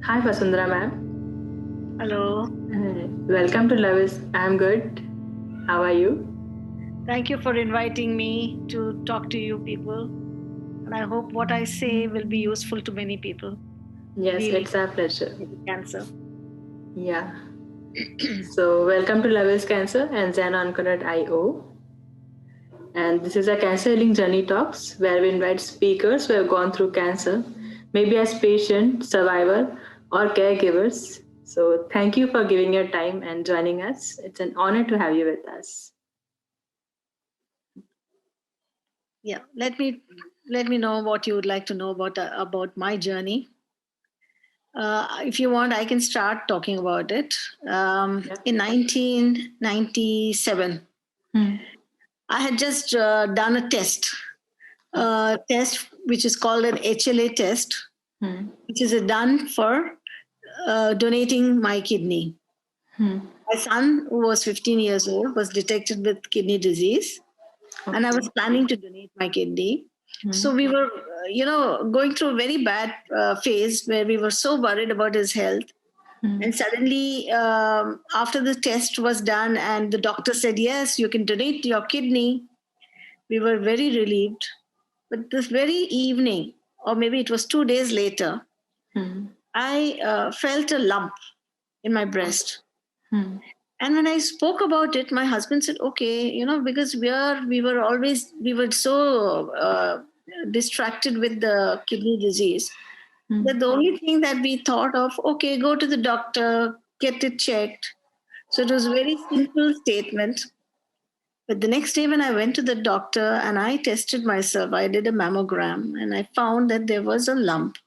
Hi Vasundhara ma'am. Hello. Welcome to Love is. I'm good. How are you? Thank you for inviting me to talk to you people. And I hope what I say will be useful to many people Yes, dealing it's our pleasure. with cancer. Yeah. So welcome to Love is Cancer and Zen IO. And this is a cancer healing journey talks where we invite speakers who have gone through cancer, maybe as patient, survivor, or caregivers. So thank you for giving your time and joining us. It's an honor to have you with us. Yeah, let me know what you would like to know about my journey. If you want, I can start talking about it. In 1997, Hmm. I had just done a test which is called an HLA test, Hmm. which is done for donating my kidney. Hmm. My son, who was 15 years old, was detected with kidney disease, and I Okay. was planning to donate my kidney. Hmm. So we were, going through a very bad phase where we were so worried about his health. Hmm. And suddenly, after the test was done and the doctor said, yes, you can donate your kidney, we were very relieved. But this very evening, or maybe it was 2 days later, Hmm. I felt a lump in my breast. Hmm. And when I spoke about it, my husband said, okay, because we were so distracted with the kidney disease Hmm. that the only thing that we thought of, okay, go to the doctor, get it checked. So it was a very simple statement. But the next day when I went to the doctor and I tested myself, I did a mammogram and I found that there was a lump.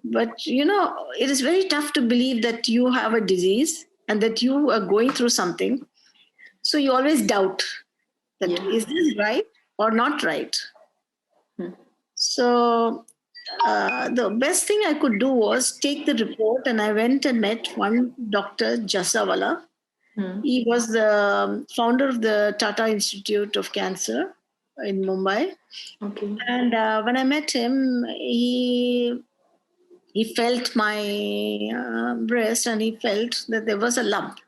But it is very tough to believe that you have a disease and that you are going through something. So you always doubt that Yeah. is this right or not right. Hmm. So the best thing I could do was take the report, and I went and met one Dr. Jasawala. Hmm. He was the founder of the Tata Institute of Cancer in Mumbai. Okay. And when I met him, he felt my breast and he felt that there was a lump.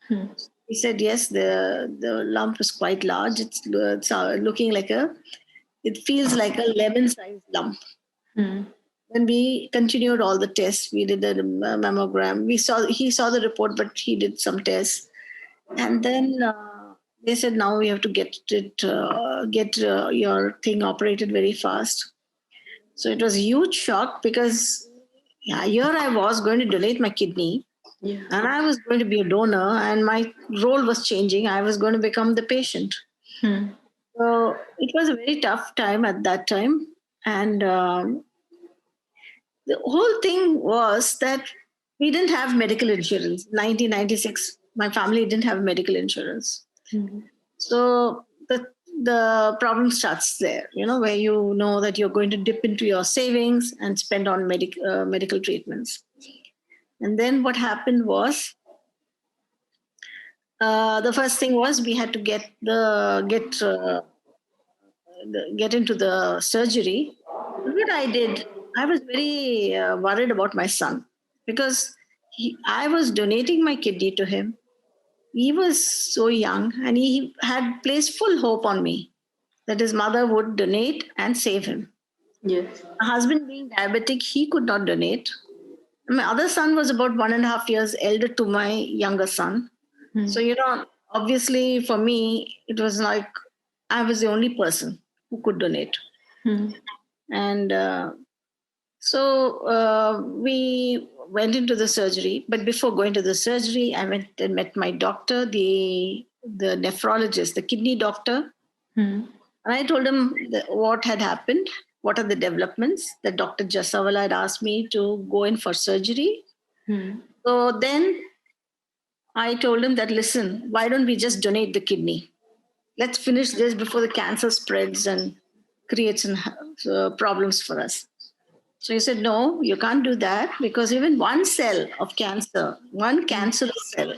Hmm. He said, yes, the lump is quite large. It's looking like it feels like a lemon sized lump. Hmm. When we continued all the tests, we did a mammogram. He saw the report, but he did some tests. And then they said, now we have to get your thing operated very fast. So it was a huge shock because yeah, here I was going to donate my kidney Yeah. and I was going to be a donor and my role was changing. I was going to become the patient. Hmm. So it was a very tough time at that time. And the whole thing was that we didn't have medical insurance. 1996, my family didn't have medical insurance. Hmm. So the problem starts there, where you know that you're going to dip into your savings and spend on medical treatments. And then what happened was the first thing was we had to get into the surgery. What I did, I was very worried about my son because I was donating my kidney to him. He was so young and he had placed full hope on me that his mother would donate and save him. Yes. My husband being diabetic, he could not donate. My other son was about 1.5 years elder to my younger son. Hmm. So, obviously for me, it was like I was the only person who could donate. Hmm. And so we went into the surgery. But before going to the surgery, I went and met my doctor, the nephrologist, the kidney doctor. Hmm. And I told him what had happened, what are the developments that Dr. Jasavala had asked me to go in for surgery. Hmm. So then I told him that, listen, why don't we just donate the kidney? Let's finish this before the cancer spreads and creates problems for us. So he said, no, you can't do that because even one cell of cancer, one cancerous cell,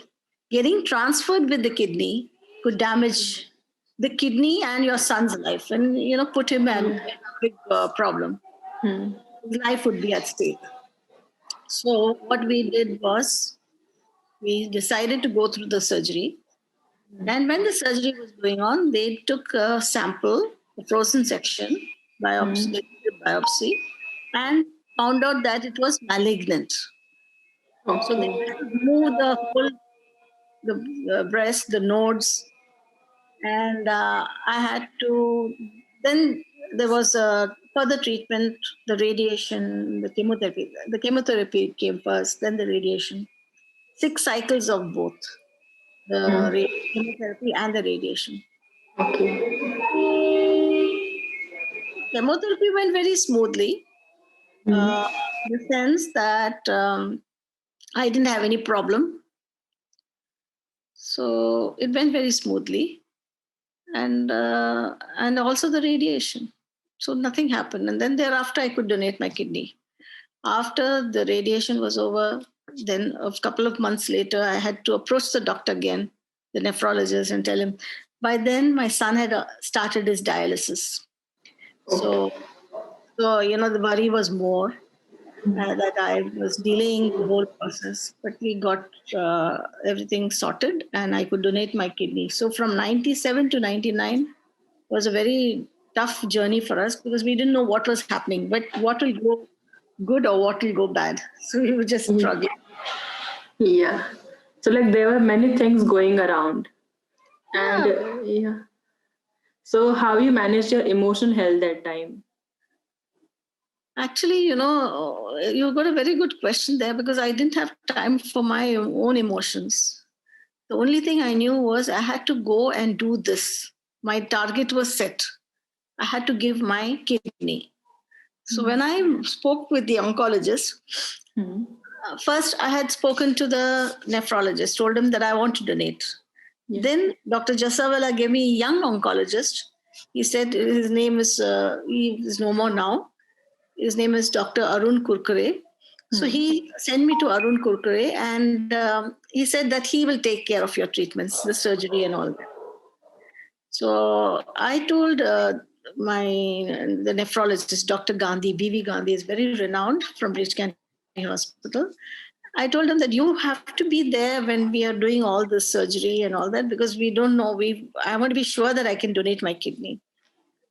getting transferred with the kidney could damage the kidney and your son's life and, put him in Yeah. a big problem. Hmm. His life would be at stake. So what we did was we decided to go through the surgery. And when the surgery was going on, they took a sample, a frozen section, biopsy, they did biopsy, and found out that it was malignant. So they Okay. had to remove the whole the breast, the nodes, and I had to. Then there was a further treatment, the radiation, the chemotherapy. The chemotherapy came first, then the radiation. 6 cycles of both the chemotherapy and the radiation. Okay. Chemotherapy went very smoothly, uh, in the sense that I didn't have any problem. So it went very smoothly, and also the radiation. So nothing happened, and then thereafter I could donate my kidney. After the radiation was over, then a couple of months later, I had to approach the doctor again, the nephrologist, and tell him. By then, my son had started his dialysis. So, Okay. the worry was more that I was delaying the whole process. But we got everything sorted, and I could donate my kidney. So from 97 to 99 was a very tough journey for us because we didn't know what was happening, but what will go good or what will go bad. So we were just struggling. Yeah. So like there were many things going around, and Yeah, yeah. So how you managed your emotional health that time? actually, you got a very good question there because I didn't have time for my own emotions. The only thing I knew was I had to go and do this. My target was set. I had to give my kidney. So when I spoke with the oncologist, first I had spoken to the nephrologist, told him that I want to donate. Yeah. Then Dr. Jasawala gave me a young oncologist. He said his name is, he is no more now. His name is Dr. Arun Kurkure. So he sent me to Arun Kurkure, and he said that he will take care of your treatments, the surgery and all that. So I told the nephrologist, Dr. Gandhi, BV Gandhi, is very renowned from Rich County Hospital. I told him that you have to be there when we are doing all this surgery and all that because we don't know. I want to be sure that I can donate my kidney.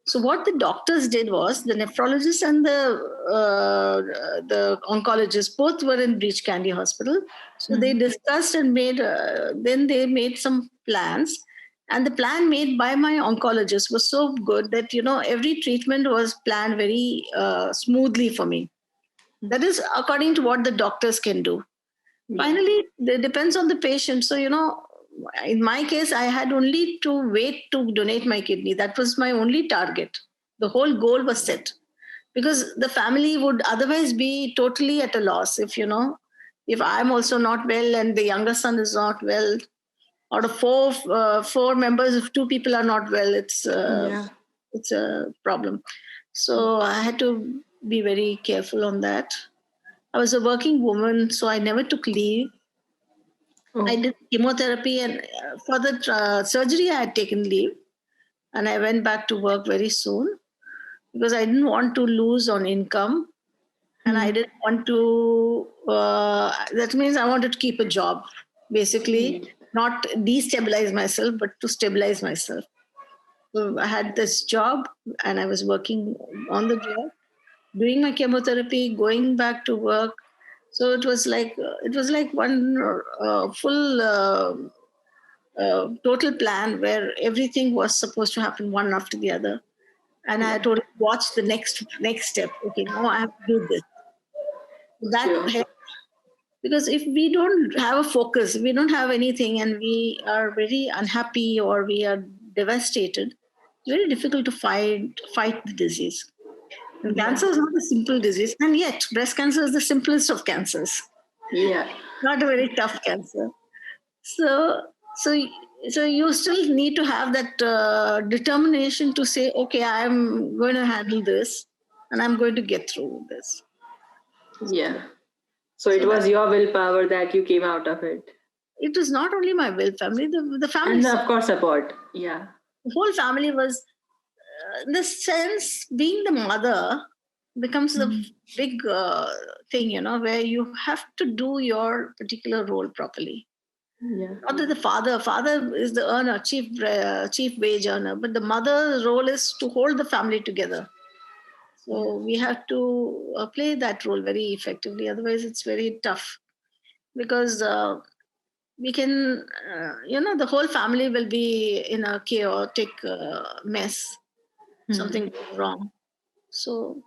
So what the doctors did was the nephrologist and the oncologist both were in Breach Candy Hospital. So they discussed and made. Then they made some plans, and the plan made by my oncologist was so good that every treatment was planned very smoothly for me. That is according to what the doctors can do. Finally, it depends on the patient. So, in my case, I had only to wait to donate my kidney. That was my only target. The whole goal was set because the family would otherwise be totally at a loss if I'm also not well and the younger son is not well. Out of four members, if two people are not well, it's a problem. So I had to be very careful on that. I was a working woman, so I never took leave. I did chemotherapy, and for the surgery, I had taken leave, and I went back to work very soon because I didn't want to lose on income, and I didn't want to. That means I wanted to keep a job, basically, not destabilize myself, but to stabilize myself. So I had this job, and I was working on the job, doing my chemotherapy, going back to work. So it was like one full total plan where everything was supposed to happen one after the other. And I told him, watch the next step. Okay, now I have to do this. That Sure. helped because if we don't have a focus, we don't have anything, and we are very unhappy or we are devastated, it's very difficult to fight the disease. And cancer is not a simple disease, and yet breast cancer is the simplest of cancers. Yeah. Not a very tough cancer. So, so, so you still need to have that determination to say, okay, I'm going to handle this, and I'm going to get through this. Yeah. So it So was that your willpower that you came out of it. it was not only my will family, the family, And of course support. Yeah. the whole family was, in the sense, being the mother. becomes a big thing, where you have to do your particular role properly. Yeah. Not that the father is the earner, chief wage earner, but the mother's role is to hold the family together. So we have to play that role very effectively. Otherwise, it's very tough because we can, the whole family will be in a chaotic mess. Something goes wrong. So,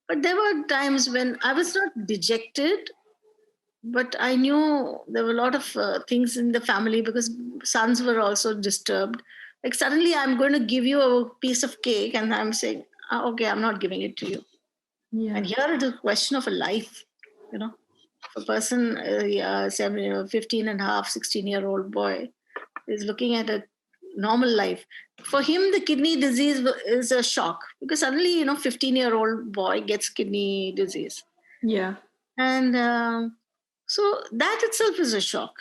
but there were times when I was not dejected, but I knew there were a lot of things in the family because sons were also disturbed. Like suddenly, I'm going to give you a piece of cake, and I'm saying, okay, I'm not giving it to you. Yeah. And here it is a question of a life, If a person, 15 and a half, 16-year-old boy is looking at a normal life. For him, the kidney disease is a shock because suddenly, 15-year-old boy gets kidney disease. Yeah. And so that itself is a shock.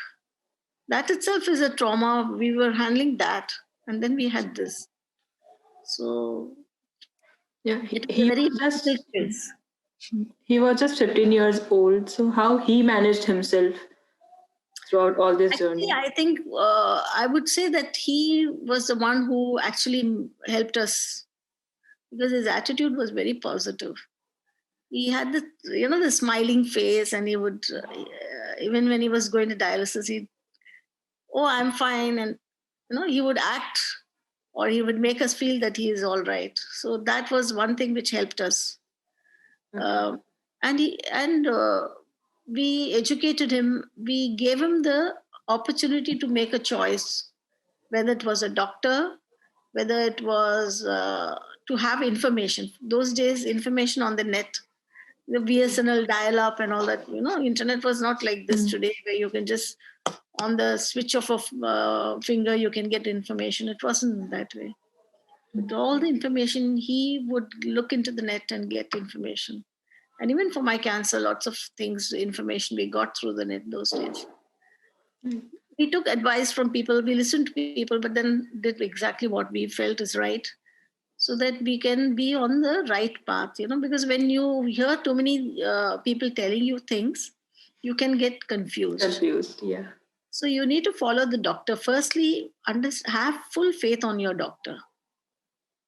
That itself is a trauma. We were handling that. And then we had this. So Yeah. it was a very difficult phase. He was just 15 years old. So how he managed himself throughout all this Actually, journey? I think I would say that he was the one who actually helped us because his attitude was very positive. He had the smiling face, and he would even when he was going to dialysis, I'm fine, and he would act or he would make us feel that he is all right. So that was one thing which helped us. Um, and we educated him. We gave him the opportunity to make a choice, whether it was a doctor, whether it was to have information. Those days, information on the net, the BSNL dial-up and all that. Internet was not like this today, where you can just on the switch of a finger you can get information. It wasn't that way. But all the information, he would look into the net and get information. And even for my cancer, lots of things, information we got through the net those days. We took advice from people, we listened to people, but then did exactly what we felt is right so that we can be on the right path, because when you hear too many people telling you things, you can get confused. Confused, yeah. So you need to follow the doctor. Firstly, have full faith on your doctor.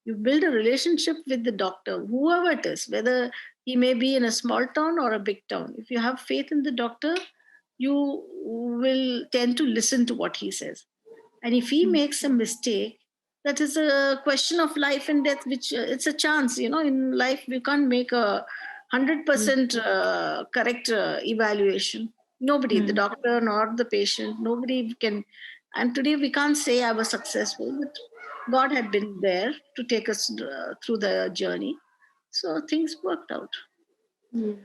You build a relationship with the doctor, whoever it is, whether he may be in a small town or a big town. If you have faith in the doctor, you will tend to listen to what he says. And if he makes a mistake, that is a question of life and death, which it's a chance. In life, we can't make a 100% correct evaluation. Nobody, the doctor nor the patient, nobody can. And today we can't say I was successful, but God had been there to take us through the journey. So things worked out. Yeah.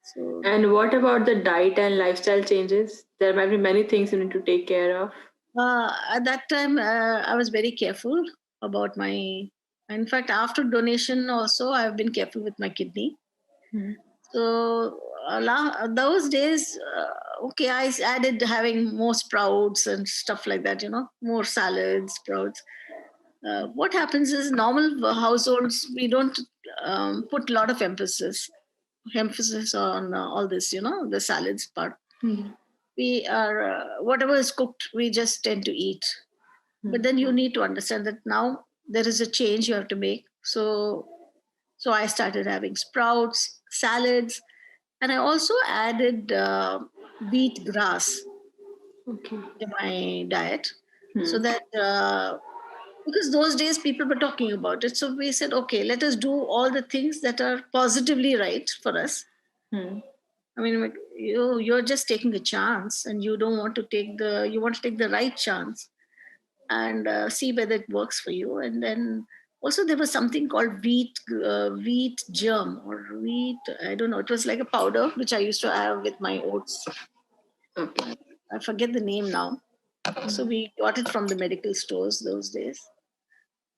So And what about the diet and lifestyle changes? There might be many things you need to take care of. at that time, I was very careful about my. In fact, after donation, also I've been careful with my kidney. So those days, okay, I added having more sprouts and stuff like that. More salads, sprouts. What happens is normal households we don't put a lot of emphasis on all this. The salads part. We are whatever is cooked, we just tend to eat. But then you need to understand that now there is a change you have to make. So I started having sprouts, salads, and I also added wheat grass to my diet, so that because those days people were talking about it. So we said, okay, let us do all the things that are positively right for us. I mean, like, you're just taking a chance, and you don't want to you want to take the right chance and see whether it works for you. And then also there was something called wheat germ or wheat. I don't know. It was like a powder which I used to have with my oats. Okay. I forget the name now. So we got it from the medical stores those days,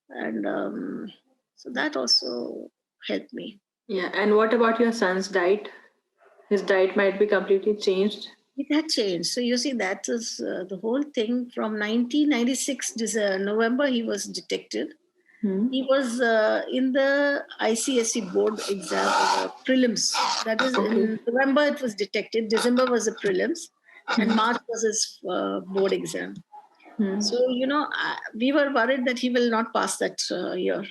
and so that also helped me. Yeah. And what about your son's diet? His diet might be completely changed. It had changed. So you see, that is the whole thing from 1996 November he was detected. He was in the ICSE board exam prelims. That is in November it was detected. December was the prelims, and March was his board exam. So we were worried that he will not pass that year,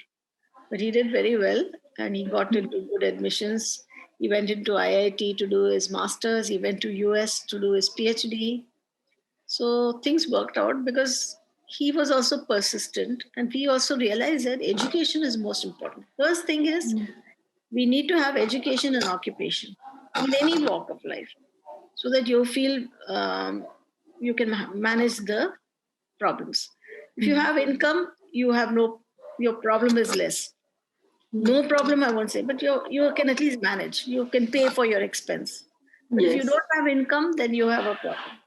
but he did very well, and he got into good admissions. He went into IIT to do his masters. He went to US to do his PhD. So things worked out because he was also persistent, and we also realized that education is most important. First thing is we need to have education and occupation in any walk of life, so that you feel you can manage the problems. If you have income, you have your problem is less. No problem, I won't say, but you can at least manage. You can pay for your expense. But if you Yes. don't have income, then you have a problem.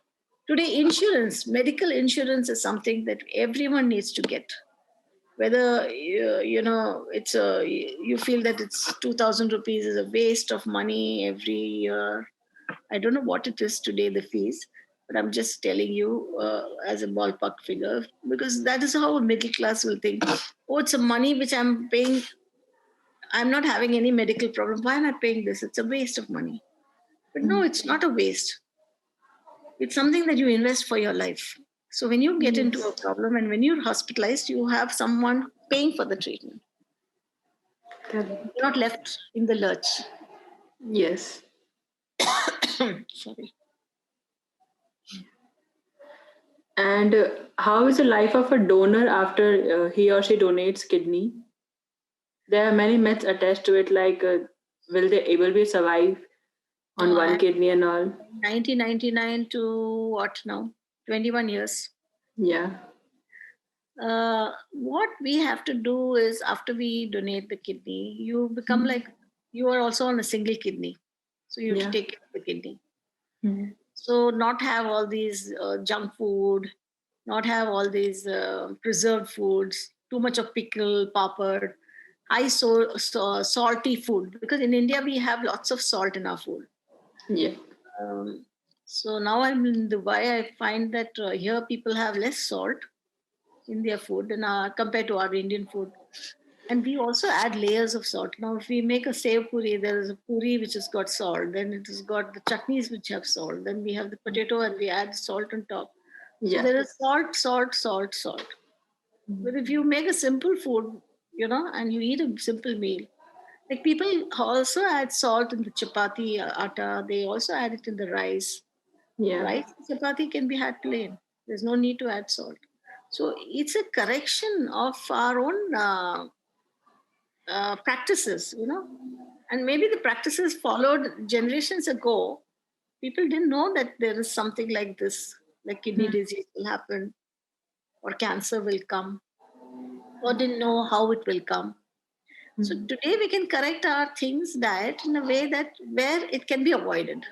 Today, insurance, medical insurance is something that everyone needs to get. Whether it's you feel that it's 2,000 rupees is a waste of money every year. I don't know what it is today, the fees, but I'm just telling you as a ballpark figure, because that is how a middle class will think. Oh, it's a money which I'm paying. I'm not having any medical problem. Why am I paying this? It's a waste of money. But no, it's not a waste. It's something that you invest for your life. So when you get into a problem and when you're hospitalized, you have someone paying for the treatment. Correct. You're not left in the lurch. Yes. Sorry. And how is the life of a donor after he or she donates kidney? There are many myths attached to it, like will they able to survive on one kidney and all? 1999 to what now? 21 years. Yeah. What we have to do is after we donate the kidney, you become like you are also on a single kidney. So you have to take care of the kidney. So not have all these junk food, not have all these preserved foods, too much of pickle, papad, high salty food. Because in India we have lots of salt in our food. Yeah. So now I'm in Dubai. I find that here people have less salt in their food compared to our Indian food. And we also add layers of salt. Now, if we make a sev puri, there is a puri which has got salt. Then it has got the chutneys which have salt. Then we have the potato and we add salt on top. So there is salt, salt, salt, salt. But if you make a simple food, and you eat a simple meal, like people also add salt in the chapati atta. They also add it in the rice. Yeah. Rice and chapati can be had plain. There's no need to add salt. So it's a correction of our own practices, and maybe the practices followed generations ago. People didn't know that there is something like this, like kidney disease will happen, or cancer will come, or didn't know how it will come. So today we can correct our things diet in a way that where it can be avoided.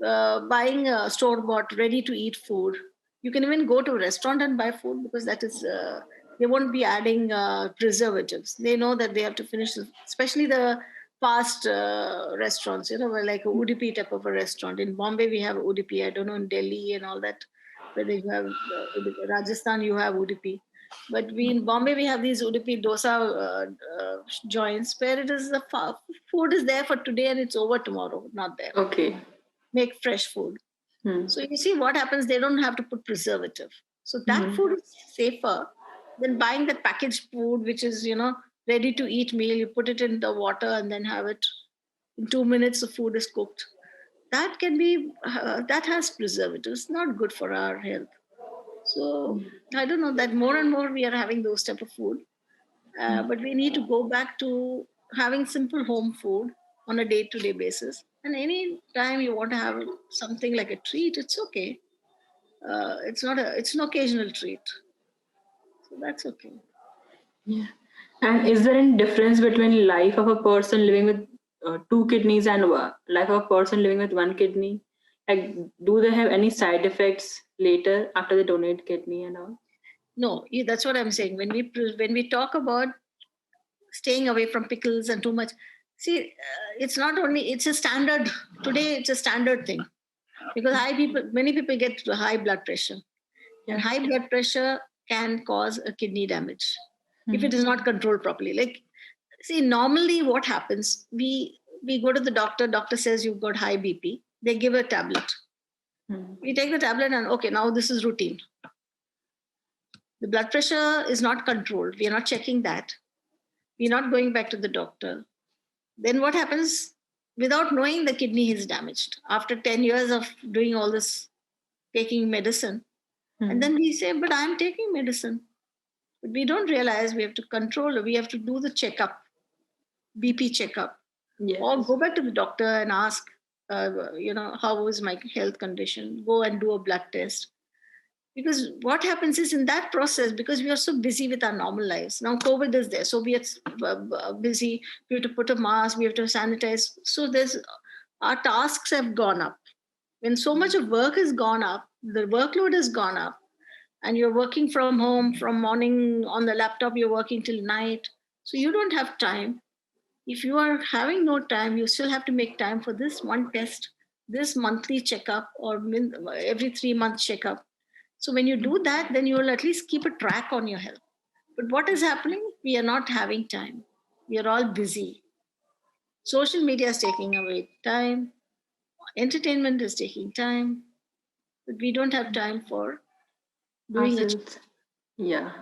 Buying store bought ready to eat food. You can even go to a restaurant and buy food because that is they won't be adding preservatives. They know that they have to finish, especially the fast restaurants. Where like a Udupi type of a restaurant. In Bombay we have Udupi. I don't know in Delhi and all that. Whether you have Rajasthan, you have Udupi. But we in Bombay we have these Udupi dosa joints where it is the food is there for today and it's over tomorrow. Not there. Okay. Make fresh food. So you see what happens, they don't have to put preservative. So that food is safer than buying the packaged food, which is, ready to eat meal. You put it in the water and then have it. In 2 minutes, the food is cooked. That can be, that has preservatives, not good for our health. So I don't know that more and more we are having those type of food. But we need to go back to having simple home food on a day-to-day basis. And any time you want to have something like a treat, it's okay. It's an occasional treat. So that's okay. Yeah. And is there any difference between life of a person living with two kidneys and life of a person living with one kidney? Like, do they have any side effects later after they donate kidney and all? No, that's what I'm saying. When we talk about staying away from pickles and too much, see, it's not only it's a standard today. It's a standard thing because many people get high blood pressure, and high blood pressure can cause a kidney damage if it is not controlled properly. Like, see, normally what happens, we go to the doctor says you've got high BP, they give a tablet. We take the tablet and okay, now this is routine. The blood pressure is not controlled. We are not checking that. We're not going back to the doctor. Then what happens? Without knowing, the kidney is damaged after 10 years of doing all this, taking medicine. And then we say, but I'm taking medicine. But we don't realize we have to control, we have to do the checkup, BP checkup. Yes. Or go back to the doctor and ask, how is my health condition? Go and do a blood test. Because what happens is in that process, because we are so busy with our normal lives. Now COVID is there, so we are busy. We have to put a mask, we have to sanitize. So our tasks have gone up. When so much of work has gone up, the workload has gone up, and you're working from home from morning on the laptop, you're working till night. So you don't have time. If you are having no time, you still have to make time for this one test, this monthly checkup, or every 3 month checkup. So when you do that, then you will at least keep a track on your health. But what is happening? We are not having time. We are all busy. Social media is taking away time. Entertainment is taking time. But we don't have time for doing it. Yeah.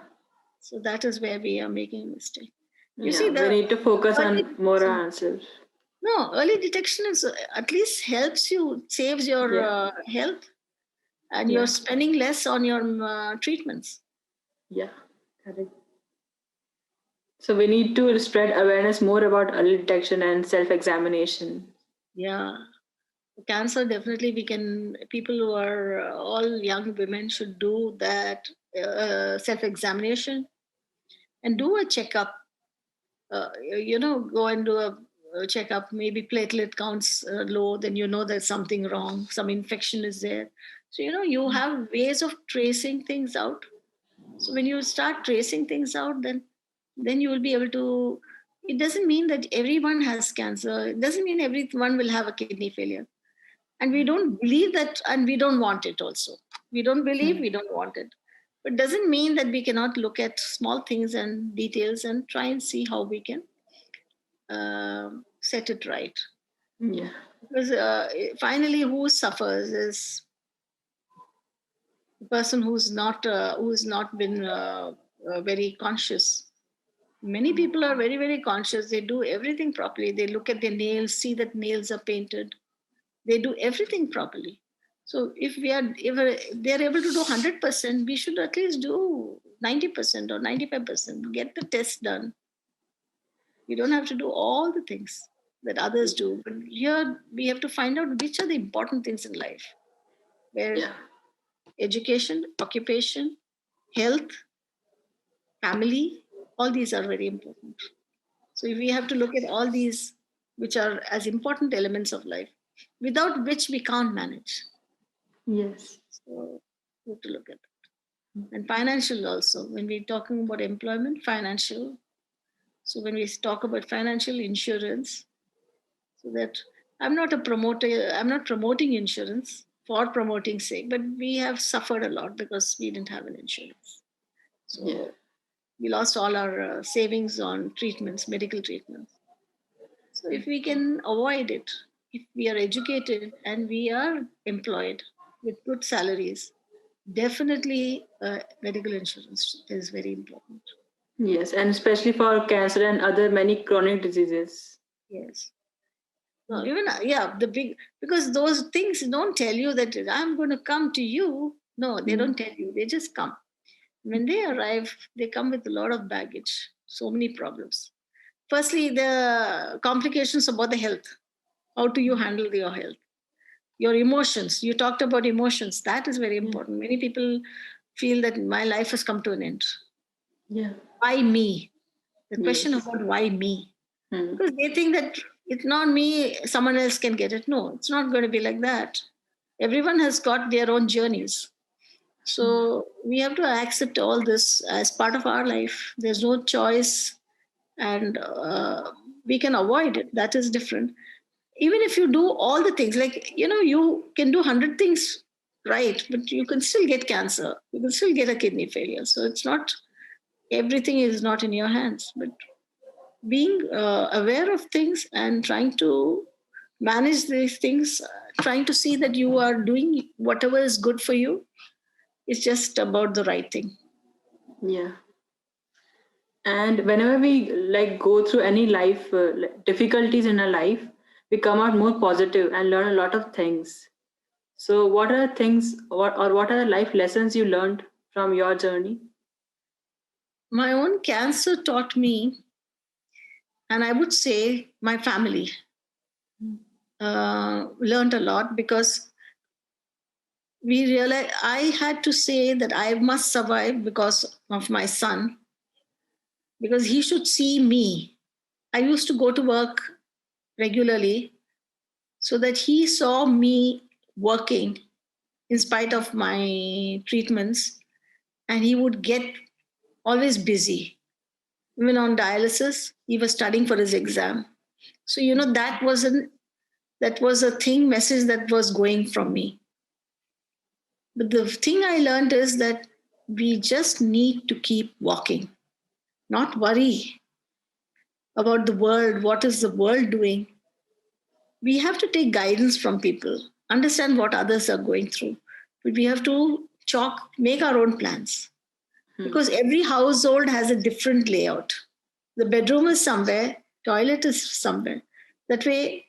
So that is where we are making a mistake. We need to focus on more answers. No, early detection is at least helps you, saves your health, and you're spending less on your treatments. Yeah, correct. So we need to spread awareness more about early detection and self-examination. Yeah. Cancer, definitely people who are all young women should do that self-examination and do a checkup. Go and do a checkup. Maybe platelet counts low, then you know there's something wrong, some infection is there. So, you have ways of tracing things out. So when you start tracing things out, then you will be able to, it doesn't mean that everyone has cancer. It doesn't mean everyone will have a kidney failure. And we don't believe that, and we don't want it also. We don't believe, we don't want it. But doesn't mean that we cannot look at small things and details and try and see how we can set it right. Yeah. Because finally, who suffers is the person who's not been very conscious. Many people are very, very conscious. They do everything properly. They look at their nails, see that nails are painted. They do everything properly. So if they're able to do 100%, we should at least do 90% or 95%. Get the test done. You don't have to do all the things that others do. But here we have to find out which are the important things in life. Where education, occupation, health, family, all these are very important. So we have to look at all these, which are as important elements of life, without which we can't manage. Yes. So we have to look at that. And financial also. When we're talking about employment, financial. So when we talk about financial insurance, so that I'm not a promoter, I'm not promoting insurance for promoting sake, but we have suffered a lot because we didn't have an insurance. So we lost all our savings on treatments, medical treatments. So if we can avoid it, if we are educated and we are employed with good salaries, definitely medical insurance is very important. Yes, and especially for cancer and other many chronic diseases. Yes. No, even because those things don't tell you that I'm going to come to you. No, they don't tell you. They just come. When they arrive, they come with a lot of baggage, so many problems. Firstly, the complications about the health. How do you handle your health? Your emotions. You talked about emotions. That is very important. Many people feel that my life has come to an end. Yeah. Why me? The question about why me? Because they think that it's not me, someone else can get it. No, it's not going to be like that. Everyone has got their own journeys. So we have to accept all this as part of our life. There's no choice, and we can avoid it. That is different. Even if you do all the things, like, you can do 100 things right, but you can still get cancer. You can still get a kidney failure. So it's not, everything is not in your hands. But being aware of things and trying to manage these things, trying to see that you are doing whatever is good for you, is just about the right thing. Yeah. And whenever we like go through any life difficulties in our life, we come out more positive and learn a lot of things. So, what are the things, what are the life lessons you learned from your journey? My own cancer taught me, and I would say my family learned a lot, because we realized I had to say that I must survive because of my son, because he should see me. I used to go to work regularly so that he saw me working in spite of my treatments, and he would get always busy. Even on dialysis, he was studying for his exam. So, that was a thing message that was going from me. But the thing I learned is that we just need to keep walking, not worry about the world. What is the world doing? We have to take guidance from people, understand what others are going through. But we have to make our own plans, because every household has a different layout. The bedroom is somewhere, toilet is somewhere. That way,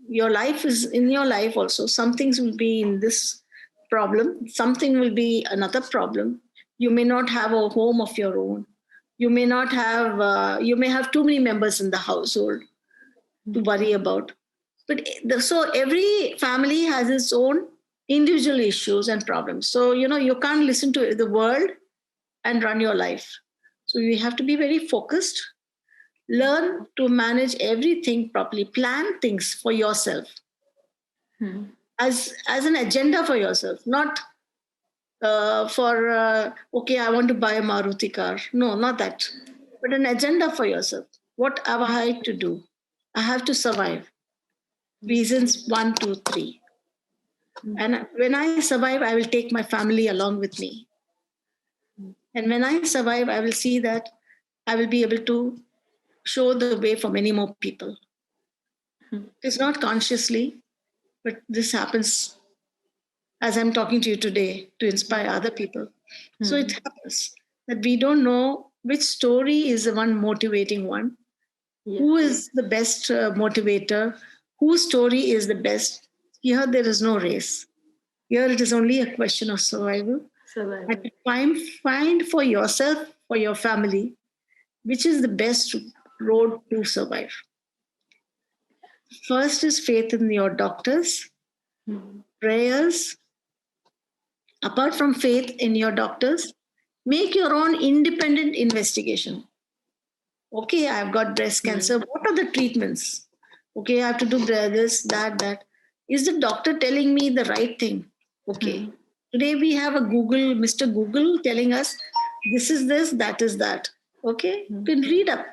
your life is in your life also. Some things will be in this problem, something will be another problem. You may not have a home of your own. You may have too many members in the household to worry about. But so every family has its own individual issues and problems. So, you can't listen to the world and run your life. So you have to be very focused, learn to manage everything properly, plan things for yourself as an agenda for yourself, not for okay, I want to buy a Maruti car. No, not that, but an agenda for yourself. What have I to do? I have to survive. Reasons 1, 2, 3. And when I survive, I will take my family along with me. And when I survive, I will see that I will be able to show the way for many more people. It's not consciously, but this happens as I'm talking to you today to inspire other people. So it happens that we don't know which story is the one motivating one, who is the best motivator, whose story is the best. Here, there is no race. Here, it is only a question of survival. And find for yourself, for your family, which is the best road to survive. First is faith in your doctors, prayers. Apart from faith in your doctors, make your own independent investigation. Okay, I've got breast cancer. What are the treatments? Okay, I have to do this, that. Is the doctor telling me the right thing? Okay. Today we have a Google, Mr. Google telling us this is this, that is that. Okay, you can read up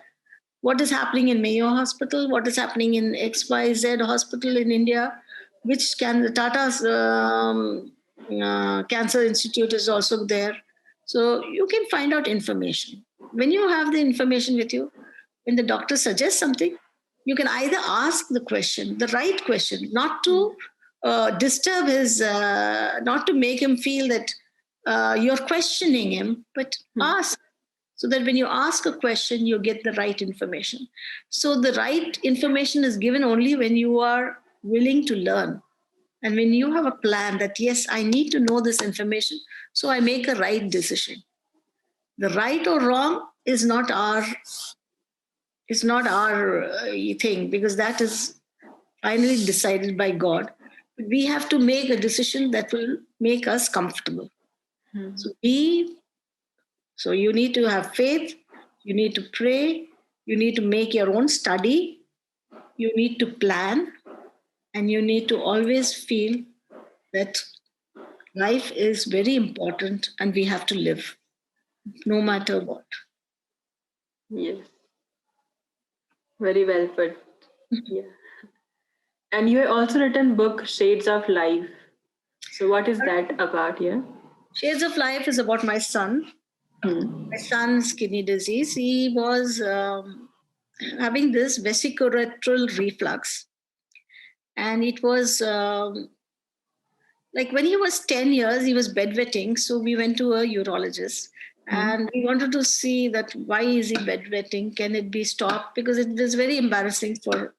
what is happening in Mayo Hospital, what is happening in XYZ Hospital in India, which can the Tata's Cancer Institute is also there. So you can find out information. When you have the information with you, when the doctor suggests something, you can either ask the question, the right question, not to disturb his, not to make him feel that you're questioning him, but ask. So that when you ask a question, you get the right information. So the right information is given only when you are willing to learn. And when you have a plan that, yes, I need to know this information, so I make a right decision. The right or wrong is not our thing, because that is finally decided by God. We have to make a decision that will make us comfortable. So you need to have faith, you need to pray, you need to make your own study, you need to plan, and you need to always feel that life is very important and we have to live no matter what. Yes. Very well put. Yeah. And you have also written book Shades of Life. So what is that about here? Shades of Life is about my son. My son's kidney disease. He was having this vesicoureteral reflux. And it was like when he was 10 years, he was bedwetting. So we went to a urologist and we wanted to see that why is he bedwetting? Can it be stopped? Because it was very embarrassing for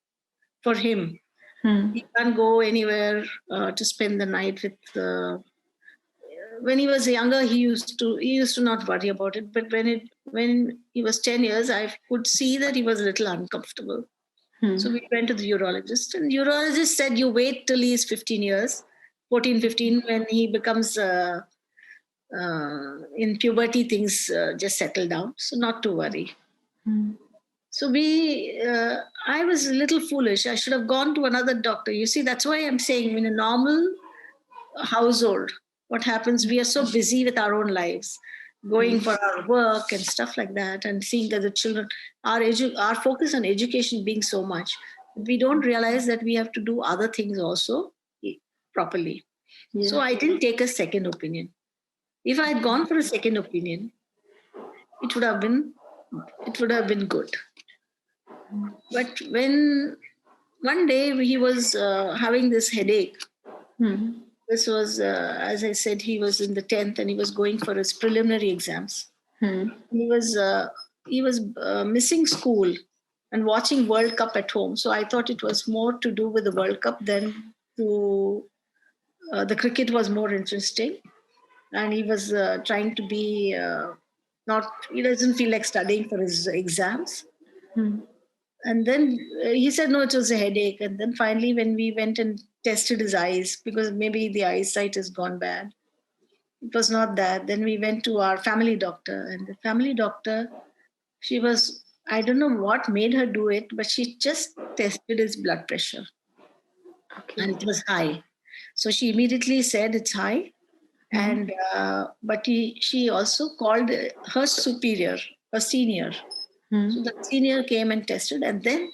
him. He can't go anywhere to spend the night with. When he was younger, he used to not worry about it. But when he was 10 years, I could see that he was a little uncomfortable. So we went to the urologist, and the urologist said, you wait till he's 15 years, 14, 15, when he becomes in puberty, things just settle down. So not to worry. So I was a little foolish. I should have gone to another doctor. You see, that's why I'm saying in a normal household, what happens, we are so busy with our own lives, going for our work and stuff like that, and seeing that the children, our focus on education being so much, we don't realize that we have to do other things also properly. Yeah. So I didn't take a second opinion. If I had gone for a second opinion, it would have been good. But when one day he was having this headache, this was, as I said, he was in the 10th and he was going for his preliminary exams. He was missing school and watching World Cup at home. So I thought it was more to do with the World Cup than to the cricket was more interesting. And he was trying to be he doesn't feel like studying for his exams. And then he said, no, it was a headache. And then finally, when we went and tested his eyes, because maybe the eyesight has gone bad, it was not that. Then we went to our family doctor, and the family doctor, she was, I don't know what made her do it, but she just tested his blood pressure. Okay. And it was high. So she immediately said it's high. And but she also called her superior, a senior. So the senior came and tested, and then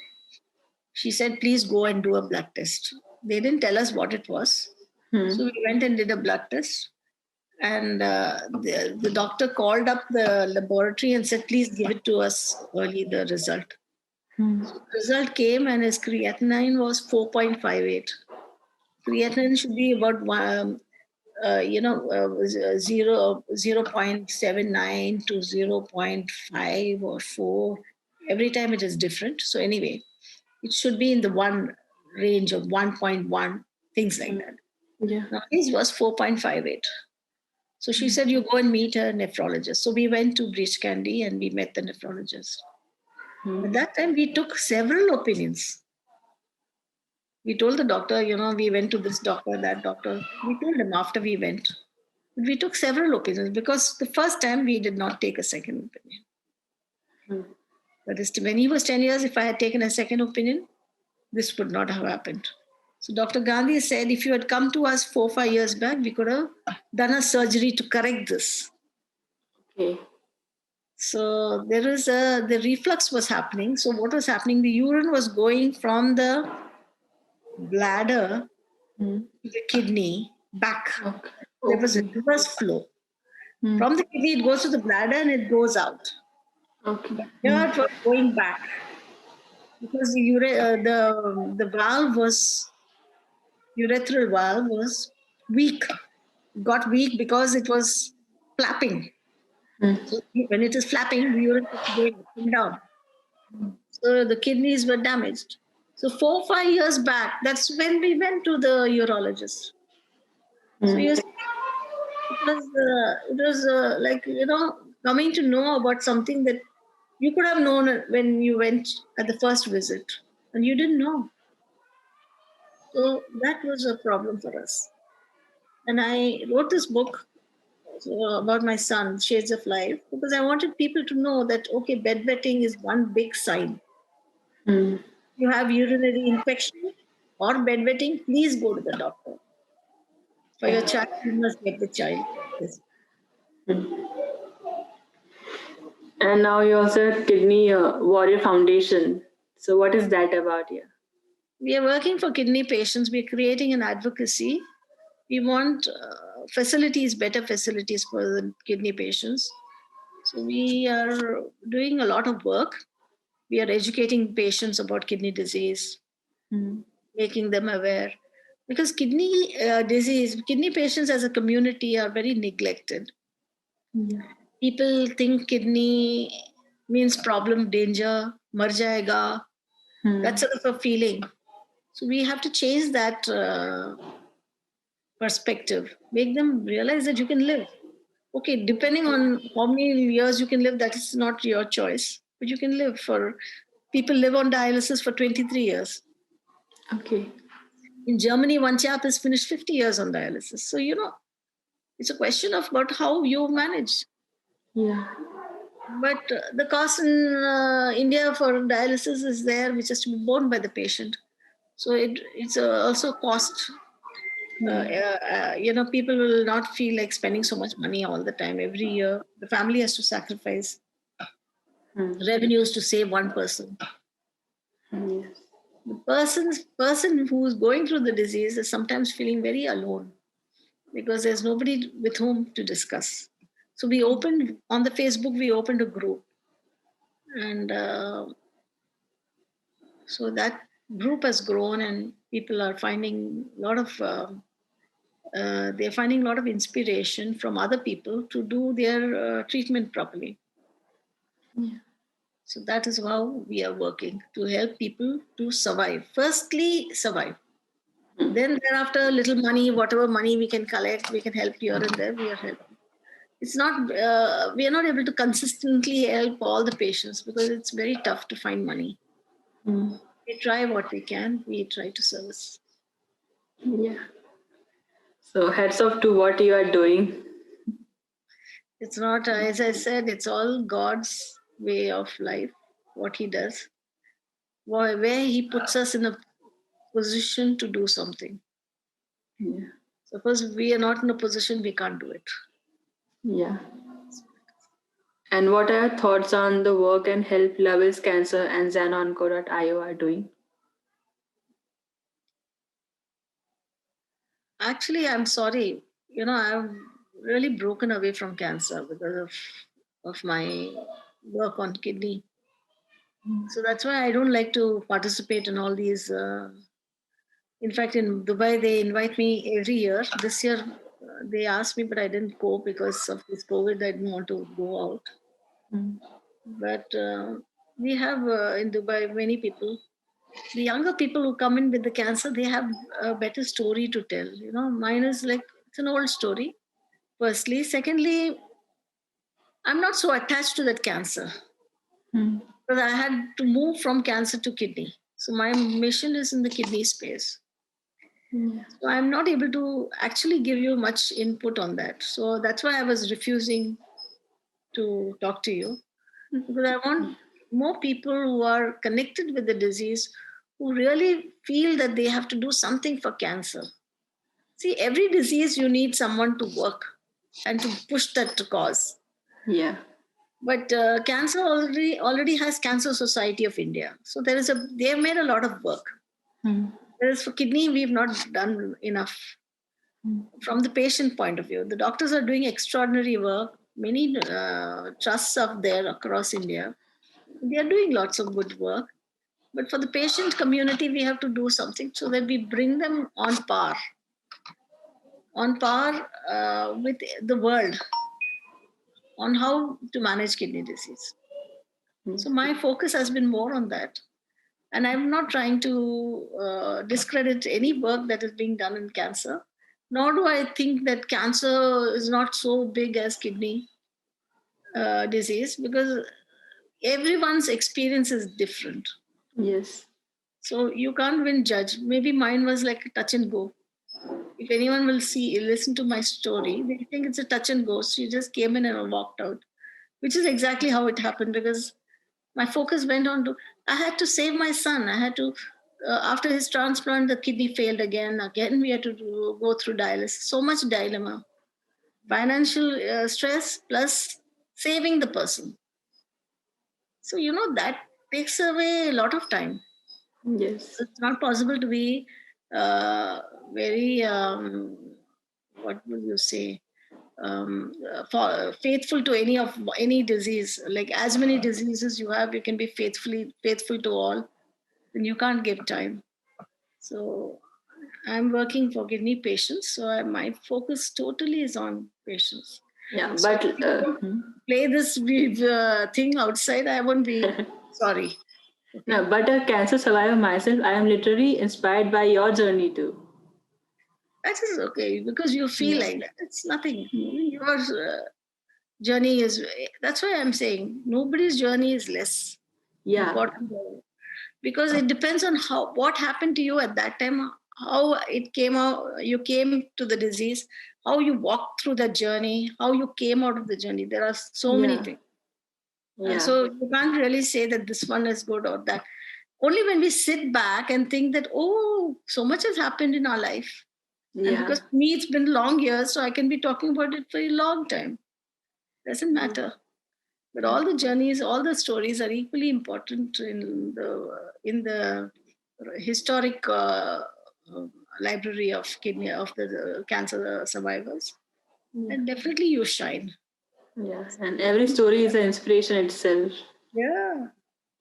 she said, please go and do a blood test. They didn't tell us what it was. So we went and did a blood test. And the doctor called up the laboratory and said, please give it to us early, the result. So the result came and his creatinine was 4.58. Creatinine should be about 0.79 to 0.5 or 4. Every time it is different. So anyway, it should be in the one range of 1.1, things like that. Yeah. Now his was 4.58. So she said, you go and meet a nephrologist. So we went to Breach Candy and we met the nephrologist. At that time, we took several opinions. We told the doctor, we went to this doctor, that doctor. We told him after we went. But we took several opinions because the first time we did not take a second opinion. That is, when he was 10 years, if I had taken a second opinion, this would not have happened. So Dr. Gandhi said, if you had come to us 4-5 years back, we could have done a surgery to correct this. Okay. So the reflux was happening. So what was happening? The urine was going from the bladder to the kidney back. Okay. There was a reverse flow. From the kidney, it goes to the bladder and it goes out. Okay. But here it was going back. Because the valve was, urethral valve was weak. It got weak because it was flapping. So when it is flapping, the urine is going up and down. So the kidneys were damaged. So 4-5 years back, that's when we went to the urologist. So you see, it was like, coming to know about something that you could have known when you went at the first visit, and you didn't know. So that was a problem for us. And I wrote this book about my son, Shades of Life, because I wanted people to know that, okay, bedwetting is one big sign. You have urinary infection or bedwetting, please go to the doctor. For your child, you must get the child. Yes. And now you also have Kidney Warrior Foundation. So what is that about here? We are working for kidney patients. We are creating an advocacy We want facilities, better facilities for the kidney patients. So we are doing a lot of work. We are educating patients about kidney disease, making them aware. Because kidney disease, kidney patients as a community are very neglected. People think kidney means problem, danger, mar jayega. That sort of a feeling. So we have to change that perspective, make them realize that you can live. Okay, depending on how many years you can live, that is not your choice, but you can live for. People live on dialysis for 23 years. Okay. In Germany, one chap has finished 50 years on dialysis. So, it's a question of about how you manage. Yeah. But the cost in India for dialysis is there, which has to be borne by the patient. So it's also cost. People will not feel like spending so much money all the time. Every year, the family has to sacrifice revenues to save one person. Yes. The person who's going through the disease is sometimes feeling very alone because there's nobody with whom to discuss. So we opened on the Facebook. We opened a group, and so that group has grown, and people are finding a lot of. They're finding a lot of inspiration from other people to do their treatment properly. Yeah. So that is how we are working to help people to survive. Firstly, survive. Then thereafter, little money, whatever money we can collect, we can help here and there. We are helping. It's not. We are not able to consistently help all the patients because it's very tough to find money. We try what we can. We try to service. Yeah. So hats off to what you are doing. It's not, as I said, it's all God's way of life, what He does, where He puts us in a position to do something. Yeah. Suppose we are not in a position, we can't do it. Yeah. And what are your thoughts on the work and help Levels Cancer and Zanonco.io are doing? Actually, I'm sorry. I've really broken away from cancer because of my work on kidney. So that's why I don't like to participate in all these. In fact, in Dubai, they invite me every year. This year, they asked me, but I didn't go because of this COVID. I didn't want to go out. But we have in Dubai many people. The younger people who come in with the cancer, they have a better story to tell. Mine is like it's an old story. Firstly, secondly, I'm not so attached to that cancer because I had to move from cancer to kidney. So my mission is in the kidney space. So I'm not able to actually give you much input on that. So that's why I was refusing to talk to you because I want more people who are connected with the disease who really feel that they have to do something for cancer. See, every disease you need someone to work and to push that to cause. Yeah. But cancer already has Cancer Society of India. So they have made a lot of work. Whereas for kidney, we've not done enough. From the patient point of view, the doctors are doing extraordinary work. Many trusts are there across India. They are doing lots of good work. But for the patient community, we have to do something so that we bring them on par with the world on how to manage kidney disease. So my focus has been more on that. And I'm not trying to discredit any work that is being done in cancer, nor do I think that cancer is not so big as kidney disease because everyone's experience is different. Yes. So you can't win judge. Maybe mine was like a touch and go. If anyone will listen to my story, they think it's a touch and go. She just came in and walked out, which is exactly how it happened because my focus went on to, I had to save my son. I had to, after his transplant, the kidney failed again. Again, we had to go through dialysis. So much dilemma. Financial stress plus saving the person. So, that takes away a lot of time. Yes. It's not possible to be very what will you say, faithful to any disease. Like as many diseases you have, you can be faithful to all, then you can't give time. So I'm working for kidney patients, so my focus totally is on patients. Yeah, So but if you don't play this thing outside, I won't be sorry. Okay. no, but a cancer survivor myself, I am literally inspired by your journey too. That is okay because you feel Yeah. like that. It's nothing. Your journey is. That's why I'm saying nobody's journey is less Yeah. important because it depends on what happened to you at that time, how it came out. You came to the disease, how you walked through the journey, how you came out of the journey. There are so many Yeah. things. Yeah. So you can't really say that this one is good or that. Only when we sit back and think that, oh, so much has happened in our life. And Yeah. because for me, it's been long years, so I can be talking about it for a long time. Doesn't matter. But all the journeys, all the stories are equally important in the historic library of kidney of the cancer survivors. Yeah. And definitely you shine. Yeah. And every story is an inspiration itself. Yeah.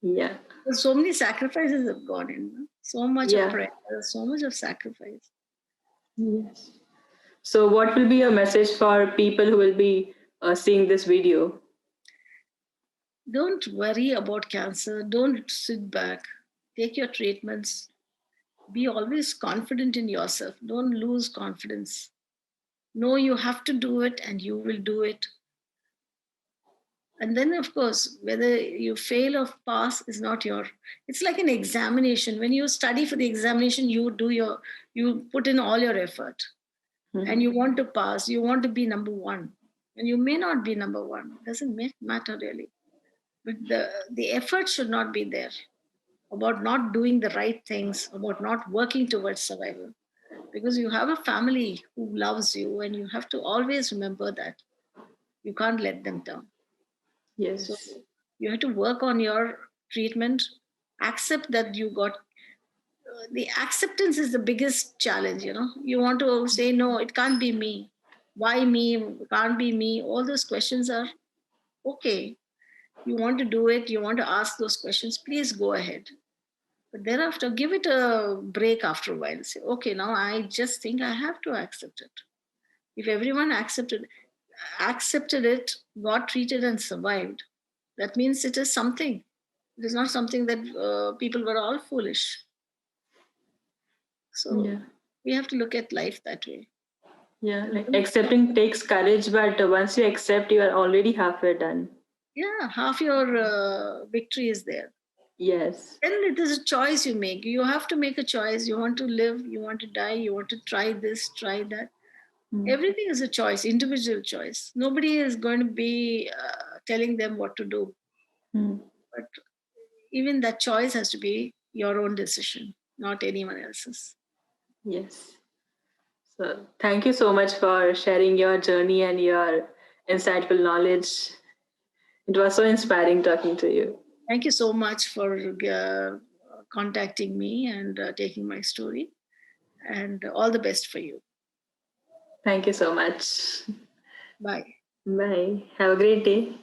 Yeah. So many sacrifices have gone in. So much of Yeah. prayer, so much of sacrifice. Yes. So, what will be your message for people who will be seeing this video? Don't worry about cancer. Don't sit back. Take your treatments. Be always confident in yourself. Don't lose confidence. Know you have to do it and you will do it. And then, of course, whether you fail or pass is not your. It's like an examination. When you study for the examination, you put in all your effort and you want to pass. You want to be number one. And you may not be number one. Doesn't matter really. But the effort should not be there about not doing the right things, about not working towards survival. Because you have a family who loves you, and you have to always remember that you can't let them down. So Yes. you have to work on your treatment, accept that you got. The acceptance is the biggest challenge. You want to say no, it can't be me. Why me? It can't be me. All those questions are okay. You want to do it, you want to ask those questions, please go ahead. But thereafter, give it a break after a while. Say, okay, now I just think I have to accept it. If everyone accepted it, got treated and survived, that means it is something. It is not something that people were all foolish. So Yeah. we have to look at life that way. Yeah. Like accepting takes courage, but once you accept, you are already halfway done. Yeah, half your victory is there. Yes. Then it is a choice you make. You have to make a choice. You want to live, you want to die, you want to try this, try that. Everything is a choice, individual choice. Nobody is going to be telling them what to do. Mm. But even that choice has to be your own decision, not anyone else's. Yes. So, thank you so much for sharing your journey and your insightful knowledge. It was so inspiring talking to you. Thank you so much for contacting me and taking my story. And all the best for you. Thank you so much. Bye. Bye. Have a great day.